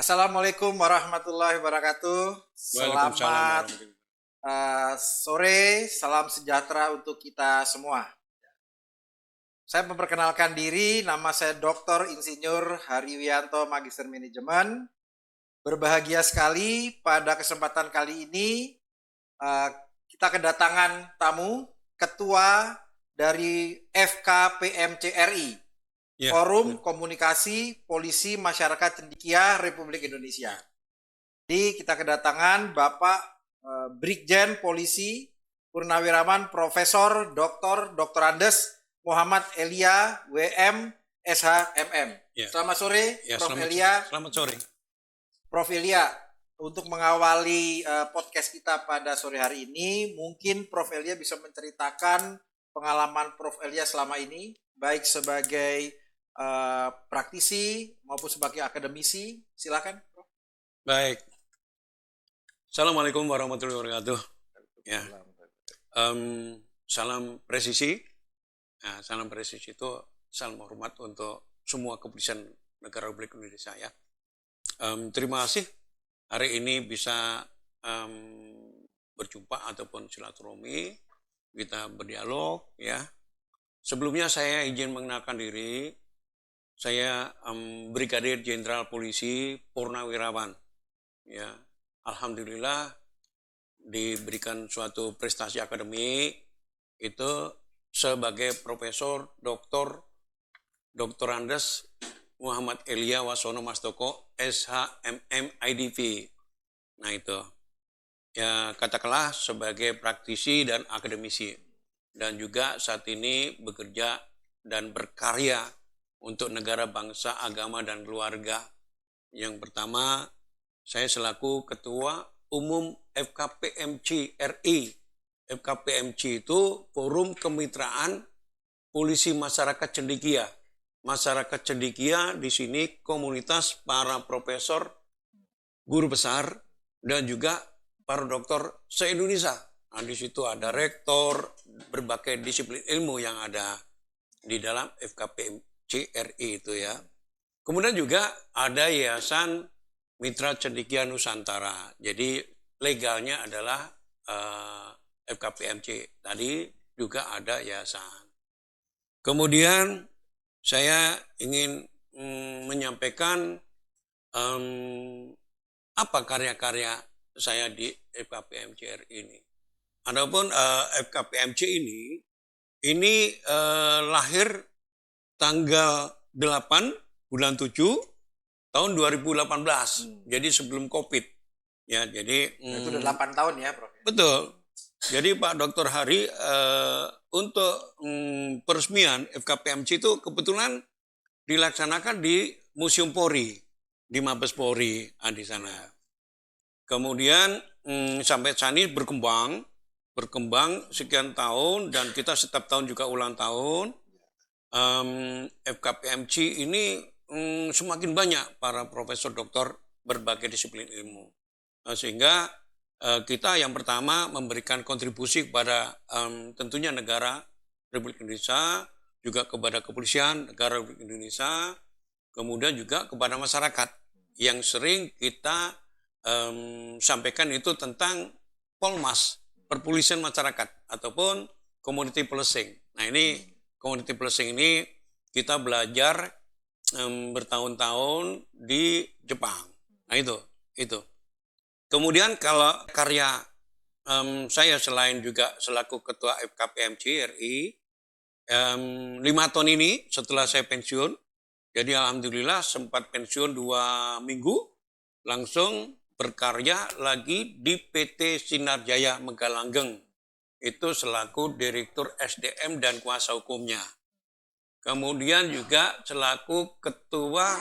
Assalamualaikum warahmatullahi wabarakatuh. Waalaikumsalam Selamat sore, salam sejahtera untuk kita semua. Saya memperkenalkan diri, nama saya Dr. Insinyur Hariwianto, Magister Manajemen. Berbahagia sekali pada kesempatan kali ini kita kedatangan tamu, Ketua dari FKPMCRI, Forum Komunikasi Polisi Masyarakat Cendekia Republik Indonesia. Jadi kita kedatangan Bapak Brigjen Polisi Purnawirawan Profesor Dr. Andes Muhammad Elia WM SHMM. Selamat sore, Prof. Elia. Selamat sore. Prof. Elia, untuk mengawali podcast kita pada sore hari ini, mungkin Prof. Elia bisa menceritakan pengalaman Prof. Elia selama ini, baik sebagai praktisi maupun sebagai akademisi. Silakan, Prof. Baik. Assalamualaikum warahmatullahi wabarakatuh. Ya. Salam presisi. Nah, salam presisi itu salam hormat untuk semua kepolisian negara Republik Indonesia ya. Terima kasih hari ini bisa berjumpa ataupun silaturahmi, kita berdialog ya. Sebelumnya saya izin mengenalkan diri, saya Brigadir Jenderal Polisi Purnawirawan. Ya, alhamdulillah diberikan suatu prestasi akademik itu sebagai Profesor Dr. Andes Muhammad Elia Wasono Mastoko SHMM IDV. Nah itu ya katakanlah sebagai praktisi dan akademisi dan juga saat ini bekerja dan berkarya untuk negara, bangsa, agama dan keluarga. Yang pertama saya selaku Ketua Umum FKPMC RI. FKPMC itu Forum Kemitraan Polisi Masyarakat Cendekia. Masyarakat Cendekia di sini komunitas para profesor, guru besar, dan juga para dokter se-Indonesia. Nah, di situ ada rektor, berbagai disiplin ilmu yang ada di dalam FKPMC RI itu ya. Kemudian juga ada Yayasan Mitra Cendekia Nusantara. Jadi legalnya adalah FKPMC. Tadi juga ada yayasan. Kemudian saya ingin menyampaikan apa karya-karya saya di FKPMC ini. Adapun FKPMC ini lahir tanggal 8 bulan 7 tahun 2018. Jadi sebelum Covid. Ya, jadi itu udah 8 tahun ya, Prof. Betul. Jadi Pak Dr. Hari untuk peresmian FKPMC itu kebetulan dilaksanakan di Museum Polri, di Mabes Polri di sana. Kemudian sampai saat ini berkembang sekian tahun dan kita setiap tahun juga ulang tahun. FKPMC ini semakin banyak para profesor doktor berbagai disiplin ilmu. Sehingga kita yang pertama memberikan kontribusi kepada tentunya negara Republik Indonesia, juga kepada kepolisian negara Republik Indonesia, kemudian juga kepada masyarakat yang sering kita sampaikan itu tentang Polmas, perpolisian masyarakat ataupun community policing. Nah ini community policing ini kita belajar bertahun-tahun di Jepang. Nah itu. Kemudian kalau karya saya selain juga selaku Ketua FKPMC RI, 5 tahun ini setelah saya pensiun, jadi alhamdulillah sempat pensiun 2 minggu, langsung berkarya lagi di PT Sinar Jaya Megalanggeng. Itu selaku Direktur SDM dan kuasa hukumnya. Kemudian juga selaku Ketua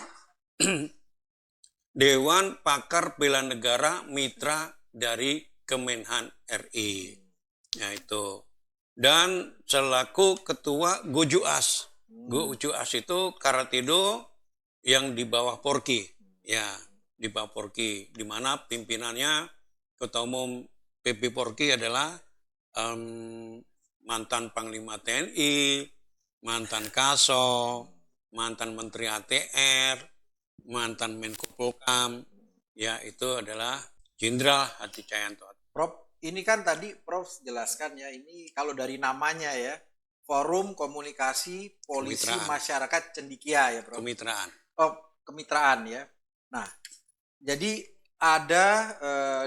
Dewan Pakar Bela Negara Mitra dari Kemenhan RI. Nah itu. Dan selaku Ketua Gojuas. Gojuas itu Karatido yang di bawah Porki. Ya, di bawah Porki. Di mana pimpinannya Ketua Umum PP Porki adalah mantan Panglima TNI, mantan Kaso, mantan Menteri ATR, mantan Menko Polkam, ya itu adalah Jenderal Hadi Cahyanto. Prof, ini kan tadi Prof jelaskan ya, ini kalau dari namanya ya, Forum Komunikasi Polisi Kemitraan. Masyarakat Cendikia ya Prof. Kemitraan. Oh, kemitraan ya. Nah, jadi ada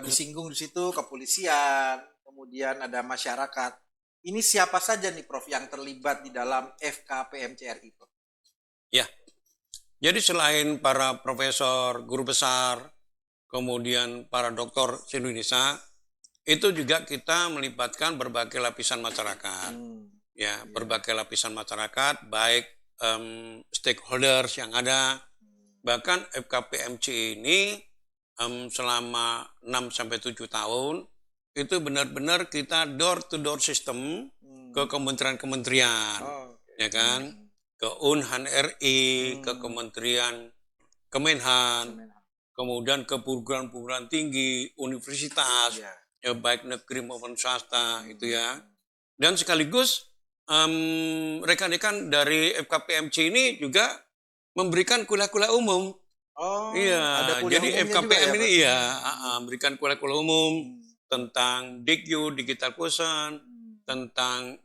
disinggung di situ kepolisian, kemudian ada masyarakat. Ini siapa saja nih Prof yang terlibat di dalam FKPMCRI Prof? Ya, jadi selain para profesor, guru besar, kemudian para dokter Indonesia, itu juga kita melibatkan berbagai lapisan masyarakat. Ya, berbagai lapisan masyarakat, baik stakeholders yang ada. Bahkan FKPMC ini selama 6-7 tahun, itu benar-benar kita door-to-door system ke kementerian-kementerian. Ya kan? Ke Unhan RI, ke Kementerian Kemenhan, kemudian ke perguruan-perguruan tinggi, universitas, ya baik negeri maupun swasta, itu ya. Dan sekaligus rekan-rekan dari FKPMC ini juga memberikan kuliah-kuliah umum. Oh, iya, ada kuliah jadi umumnya FKPM juga ya, ini Pak? ya memberikan kuliah-kuliah umum tentang DIKU, Digital Quotient, tentang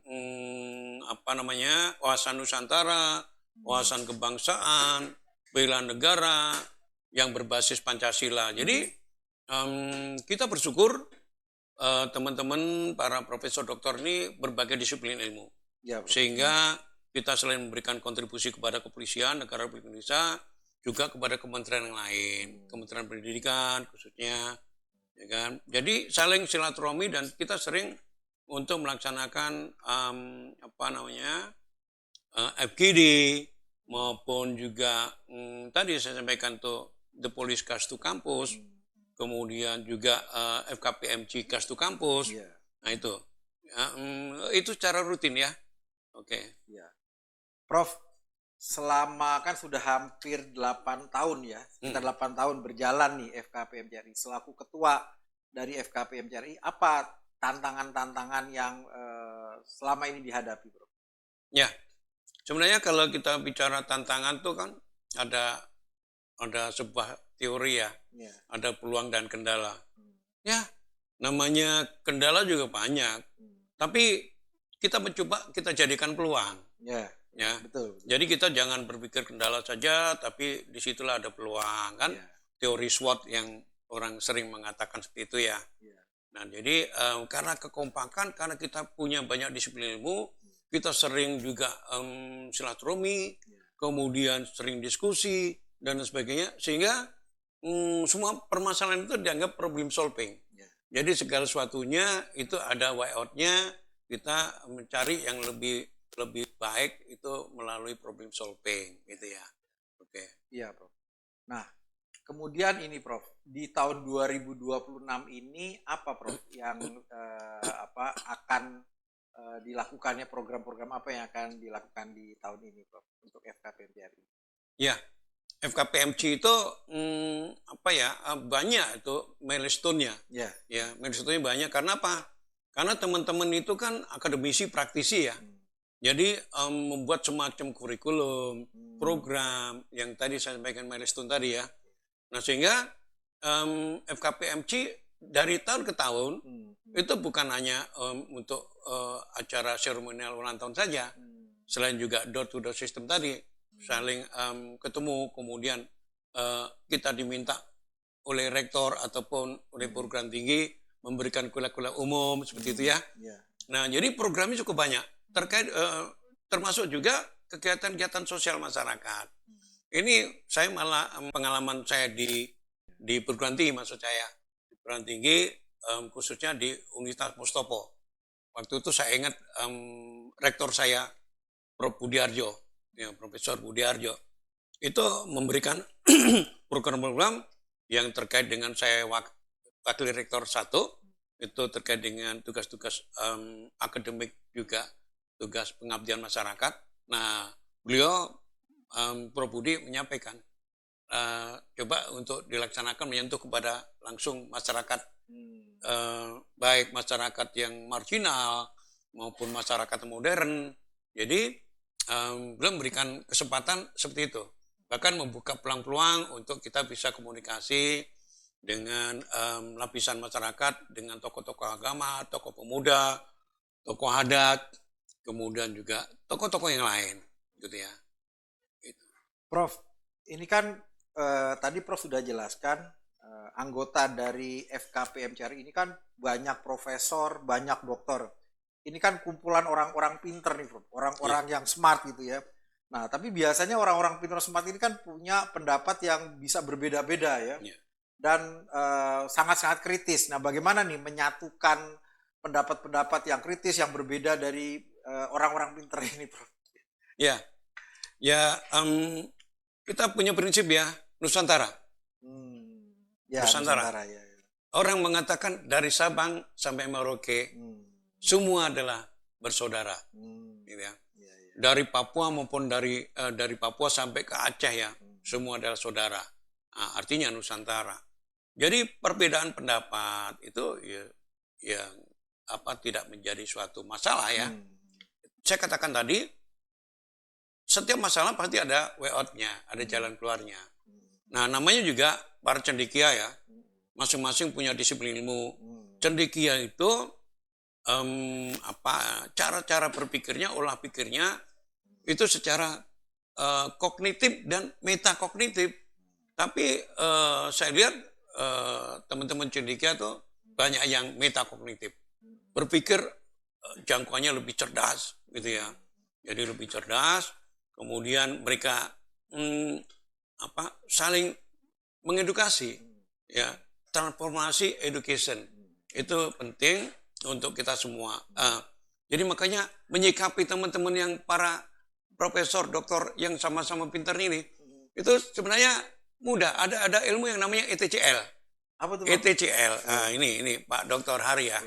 wawasan Nusantara, wawasan kebangsaan, bela negara yang berbasis Pancasila. Jadi kita bersyukur teman-teman para profesor doktor ini berbagai disiplin ilmu. Ya, Prof. Sehingga kita selain memberikan kontribusi kepada kepolisian negara Republik Indonesia, juga kepada kementerian yang lain, Kementerian Pendidikan khususnya, ya kan. Jadi saling silaturahmi dan kita sering untuk melaksanakan FGD maupun juga tadi saya sampaikan tuh The Police Cast to Campus, kemudian juga FKPMC Cast to Campus. Nah itu, itu secara rutin ya. Oke. Ya. Prof, selama kan sudah hampir 8 tahun ya, sekitar 8 tahun berjalan nih FKPMCRI. Selaku ketua dari FKPMCRI, apa tantangan-tantangan yang selama ini dihadapi, Prof? Ya, sebenarnya kalau kita bicara tantangan tuh kan ada sebuah teori ya, ada peluang dan kendala. Ya, namanya kendala juga banyak, tapi kita mencoba kita jadikan peluang. Ya, betul. Jadi kita jangan berpikir kendala saja, tapi disitulah ada peluang kan. Teori SWOT yang orang sering mengatakan seperti itu ya. Nah, jadi karena kekompakan, karena kita punya banyak disiplin ilmu, kita sering juga silaturahmi, kemudian sering diskusi dan sebagainya, sehingga semua permasalahan itu dianggap problem solving. Jadi segala sesuatunya itu ada way out-nya, kita mencari yang lebih baik itu melalui problem solving, gitu ya. Oke. Iya, Prof. Nah, kemudian ini, Prof, di tahun 2026 ini apa, Prof, yang akan dilakukannya, program-program apa yang akan dilakukan di tahun ini, Prof, untuk FKPMCRI? Ya, FKPMC itu banyak itu milestone-nya. Ya, milestone-nya banyak. Karena apa? Karena teman-teman itu kan akademisi praktisi ya. Jadi membuat semacam kurikulum, program yang tadi saya sampaikan milestone tadi ya. Nah, sehingga FKPMC dari tahun ke tahun itu bukan hanya untuk acara seremonial ulang tahun saja. Selain juga door to door system tadi, saling ketemu, kemudian kita diminta oleh rektor ataupun oleh perguruan tinggi memberikan kuliah-kuliah umum seperti itu ya. Nah, jadi programnya cukup banyak terkait termasuk juga kegiatan-kegiatan sosial masyarakat. Ini saya malah pengalaman saya di perguruan tinggi, maksud saya di perguruan tinggi khususnya di Universitas Mustopo. Waktu itu saya ingat rektor saya Prof. Budiarjo, ya, Profesor Budiarjo, itu memberikan program-program yang terkait dengan saya wakil rektor 1, itu terkait dengan tugas-tugas akademik juga, tugas pengabdian masyarakat. Nah, beliau Prof. Budi menyampaikan, coba untuk dilaksanakan menyentuh kepada langsung masyarakat, baik masyarakat yang marginal maupun masyarakat modern. Jadi beliau memberikan kesempatan seperti itu, bahkan membuka peluang-peluang untuk kita bisa komunikasi dengan lapisan masyarakat, dengan tokoh-tokoh agama, tokoh pemuda, tokoh adat, kemudian juga tokoh-tokoh yang lain, gitu ya. Prof, ini kan tadi Prof sudah jelaskan anggota dari FKP MCR ini kan banyak profesor, banyak dokter. Ini kan kumpulan orang-orang pinter nih, Prof. Orang-orang yang smart gitu ya. Nah, tapi biasanya orang-orang pinter smart ini kan punya pendapat yang bisa berbeda-beda ya. Dan sangat-sangat kritis. Nah, bagaimana nih menyatukan pendapat-pendapat yang kritis yang berbeda dari orang-orang pinter ini, Prof? Ya, kita punya prinsip ya, Nusantara. Ya, Nusantara. Ya. Orang mengatakan dari Sabang sampai Merauke, semua adalah bersaudara. Gitu ya. Dari Papua maupun dari Papua sampai ke Aceh ya, semua adalah saudara. Nah, artinya Nusantara. Jadi perbedaan pendapat itu ya tidak menjadi suatu masalah ya. Saya katakan tadi, setiap masalah pasti ada way out-nya, ada jalan keluarnya. Nah, namanya juga para cendekia ya, masing-masing punya disiplin ilmu. Cendekia itu cara-cara berpikirnya, olah pikirnya itu secara kognitif dan metakognitif. Tapi saya lihat teman-teman cendekia tuh banyak yang metakognitif. Berpikir jangkauannya lebih cerdas gitu ya. Jadi lebih cerdas, kemudian mereka saling mengedukasi ya, transformasi education itu penting untuk kita semua. Jadi makanya menyikapi teman-teman yang para profesor, doktor yang sama-sama pintar ini itu sebenarnya mudah. Ada ilmu yang namanya ETCL. Apa tuh? ETCL. Nah, ini Pak Dr. Hari ya.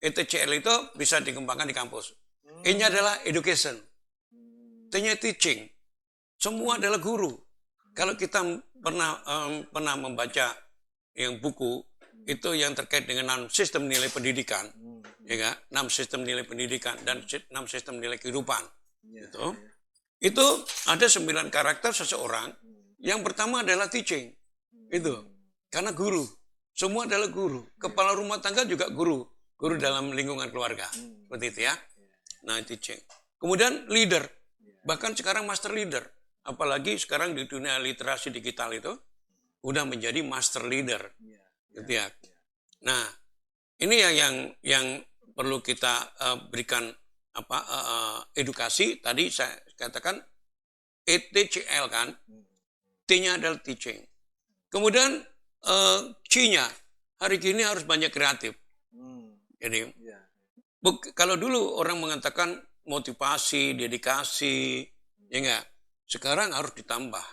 ETCL itu bisa dikembangkan di kampus. E-nya adalah education. T-nya teaching. Semua adalah guru. Kalau kita pernah membaca yang buku itu yang terkait dengan 6 sistem nilai pendidikan, ya kan? 6 sistem nilai pendidikan dan 6 sistem nilai kehidupan. Itu ada 9 karakter seseorang. Yang pertama adalah teaching. Itu karena guru. Semua adalah guru. Kepala rumah tangga juga guru. Guru dalam lingkungan keluarga. Seperti itu ya. Nah, teaching. Kemudian leader. Bahkan sekarang master leader. Apalagi sekarang di dunia literasi digital itu udah menjadi master leader. Gitu ya. Nah, ini yang perlu kita berikan edukasi. Tadi saya katakan ETCL kan. T-nya adalah teaching. Kemudian C-nya hari ini harus banyak kreatif. Jadi kalau dulu orang mengatakan motivasi, dedikasi, ya enggak. Sekarang harus ditambah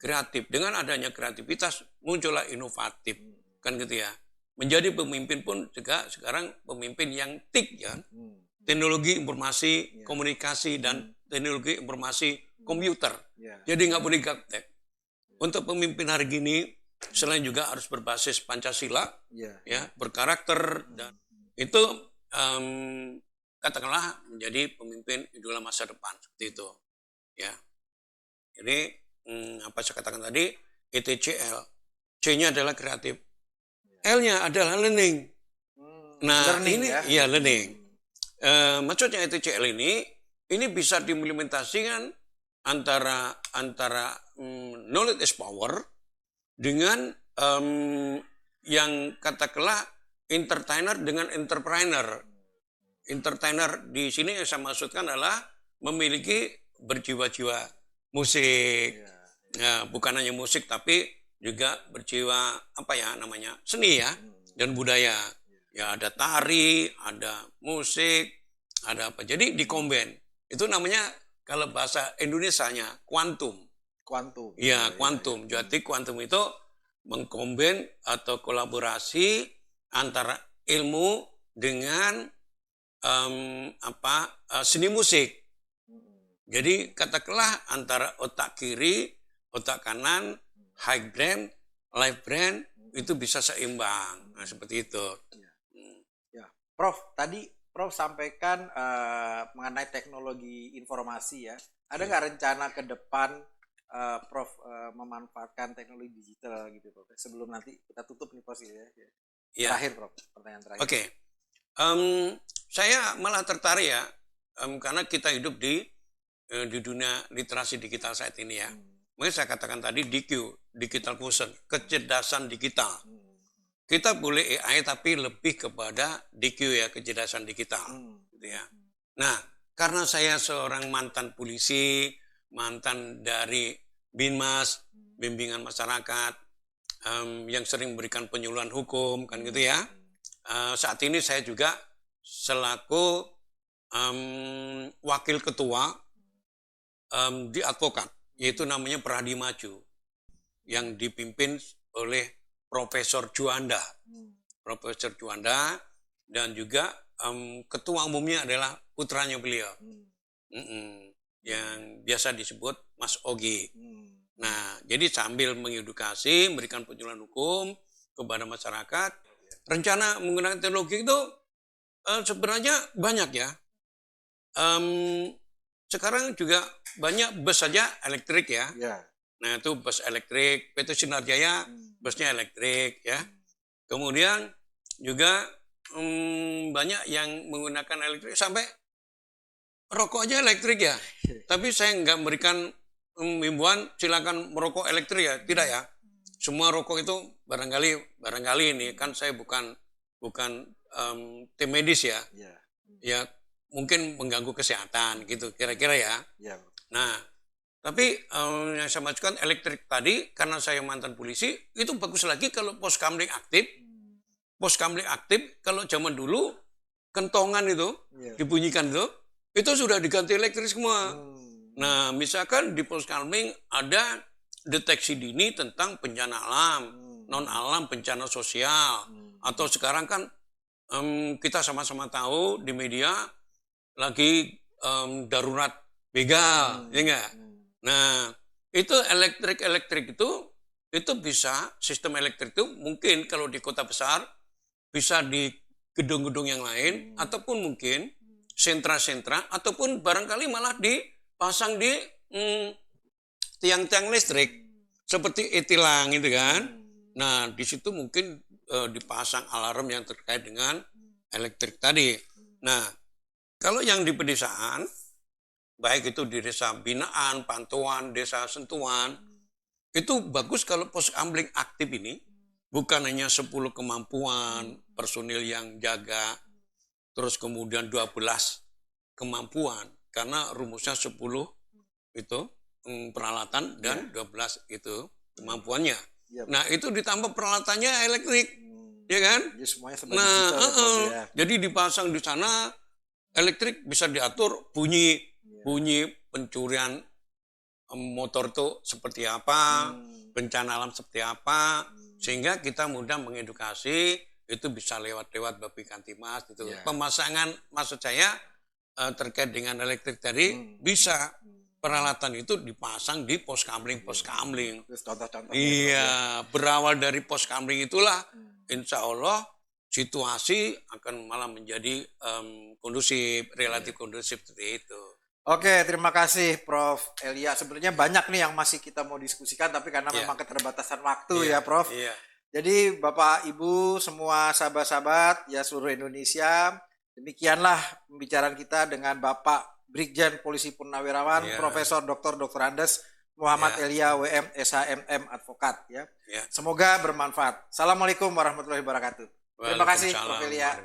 kreatif. Dengan adanya kreativitas muncullah inovatif, kan gitu ya. Menjadi pemimpin pun juga sekarang pemimpin yang TIK ya. Teknologi informasi, komunikasi dan teknologi informasi komputer. Jadi nggak boleh gaptek. Untuk pemimpin hari ini selain juga harus berbasis Pancasila, ya, berkarakter dan itu katakanlah menjadi pemimpin idola masa depan seperti itu, ya. Jadi apa saya katakan tadi ETCL, C-nya adalah kreatif, L-nya adalah learning. Nah learning, ini ya learning. Maksudnya ETCL ini bisa diimplementasikan antara knowledge is power dengan yang katakanlah entertainer dengan entrepreneur. Entertainer di sini yang saya maksudkan adalah memiliki berjiwa-jiwa musik. Ya, bukan hanya musik tapi juga berjiwa seni ya dan budaya. Ya ada tari, ada musik, ada apa. Jadi dikombin. Itu namanya kalau bahasa Indonesianya kuantum. Kuantum. Ya, kuantum. Jadi kuantum itu mengkombin atau kolaborasi antara ilmu dengan seni musik. Jadi katakanlah antara otak kiri, otak kanan, high brain, left brain itu bisa seimbang. Nah, seperti itu. Ya, Prof, tadi Prof sampaikan mengenai teknologi informasi ya. Ada nggak rencana ke depan Prof memanfaatkan teknologi digital gitu Prof. Sebelum nanti kita tutup nih Prof ya. Ya. Terakhir Prof, pertanyaan terakhir. Oke. Saya malah tertarik ya, karena kita hidup di dunia literasi digital saat ini ya. Makanya saya katakan tadi DQ, digital quotient, kecerdasan digital. Kita boleh AI tapi lebih kepada DQ ya, kecerdasan digital. Gitu ya. Nah, karena saya seorang mantan polisi, mantan dari Binmas, bimbingan masyarakat, yang sering memberikan penyuluhan hukum, kan gitu ya. Saat ini saya juga selaku wakil ketua di advokat, yaitu namanya Peradi Maju, yang dipimpin oleh Profesor Juanda. Profesor Juanda, dan juga ketua umumnya adalah putranya beliau, yang biasa disebut Mas Ogi. Nah, jadi sambil mengedukasi, memberikan penyuluhan hukum kepada masyarakat, rencana menggunakan teknologi itu sebenarnya banyak ya. Sekarang juga banyak bus saja elektrik ya. Nah, itu bus elektrik, PT Sinar Jaya busnya elektrik ya. Kemudian juga banyak yang menggunakan elektrik, sampai rokok aja elektrik ya. Tapi saya nggak memberikan himbauan silakan merokok elektrik ya, tidak ya. Semua rokok itu barangkali ini kan saya bukan tim medis ya. Ya mungkin mengganggu kesehatan gitu kira-kira ya. Nah, tapi yang saya maksudkan elektrik tadi, karena saya mantan polisi, itu bagus lagi kalau pos kamling aktif. Pos kamling aktif kalau zaman dulu kentongan itu dibunyikan itu sudah diganti elektrik semua. Nah, misalkan di pos kamling ada deteksi dini tentang bencana alam, non alam, bencana sosial, atau sekarang kan kita sama-sama tahu di media lagi darurat begal, ya enggak? Nah, itu elektrik itu bisa, sistem elektrik itu mungkin kalau di kota besar bisa di gedung-gedung yang lain, ataupun mungkin sentra-sentra, ataupun barangkali malah dipasang di tiang-tiang listrik seperti e-tilang gitu kan. Nah, di situ mungkin dipasang alarm yang terkait dengan elektrik tadi. Nah, kalau yang di pedesaan, baik itu di desa binaan, pantauan, desa sentuhan, itu bagus kalau pos kamling aktif ini bukan hanya 10 kemampuan personil yang jaga, terus kemudian 12 kemampuan, karena rumusnya 10 itu peralatan dan 12 itu kemampuannya. Nah, itu ditambah peralatannya elektrik, ya kan? Jadi semuanya jadi dipasang di sana, elektrik bisa diatur bunyi pencurian motor itu seperti apa, bencana alam seperti apa, sehingga kita mudah mengedukasi, itu bisa lewat Babi Kantimas gitu. Pemasangan maksud saya terkait dengan elektrik tadi bisa peralatan itu dipasang di pos kamling. Iya, berawal dari pos kamling itulah insya Allah situasi akan malah menjadi kondusif, relatif kondusif seperti itu. Oke, terima kasih Prof. Elia. Sebenarnya banyak nih yang masih kita mau diskusikan, tapi karena memang keterbatasan waktu ya Prof. Jadi Bapak Ibu semua sahabat-sahabat ya seluruh Indonesia, demikianlah pembicaraan kita dengan Bapak Brigjen Polisi Purnawirawan Profesor Dr. Andes Muhammad Elia WM SHMM Advokat ya. Semoga bermanfaat. Assalamualaikum warahmatullahi wabarakatuh. Terima kasih Prof. Elia.